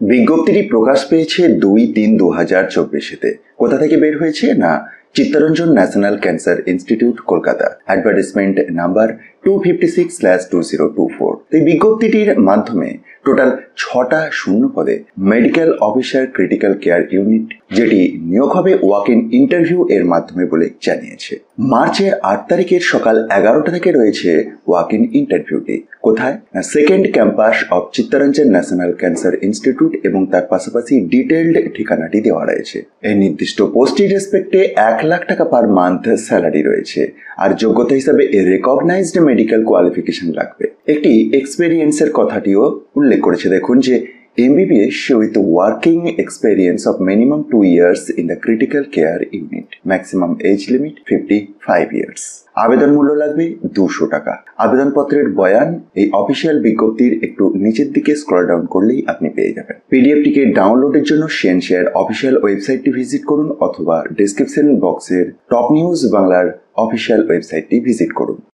বিজ্ঞপ্তিটি প্রকাশ পেয়েছে 2-3-2024-তে। কোথা থেকে বের হয়েছে? না, Chittaranjan national cancer institute, Kolkata. Advertisement number 256/2024। এই বিজ্ঞপ্তিটির মাধ্যমে টোটাল 6টা শূন্য পদে medical officer critical care unit, যেটি নিয়োগ হবে ওয়াক ইন ইন্টারভিউ এর মাধ্যমে বলে জানিয়েছে। মার্চের 8 তারিখের সকাল 11টা থেকে রয়েছে ওয়াক ইন ইন্টারভিউটি। কোথায়? না, second campus of Chittaranjan national cancer institute, এবং তার পাশাপাশি ডিটেইলড ঠিকানাটি দেওয়া রয়েছে। এই নির্দিষ্ট পোস্টের রেসপেক্টে 1 লাখ টাকা পার মান্থ স্যালারি রয়েছে। আর যোগ্যতা হিসাবে রেকগনাইজড মেডিকেল কোয়ালিফিকেশন লাগবে। একটি এক্সপেরিয়েন্সের কথাটিও উল্লেখ করেছে। দেখুন যে MBBS with working experience of minimum 2 years in the critical care unit. Maximum age limit 55 years. আবেদন মূল্য লাগবে 200 টাকা। আবেদনপত্রের বয়ান এই অফিসিয়াল বিজ্ঞপ্তির একটু নিচের দিকে স্ক্রল ডাউন করলেই আপনি পেয়ে যাবেন। পিডিএফটিকে ডাউনলোডের জন্য শেয়ার অফিসিয়াল ওয়েবসাইটটি ভিজিট করুন, অথবা ডেসক্রিপশন বক্সের টপ নিউজ বাংলার অফিসিয়াল ওয়েবসাইটটি ভিজিট করুন।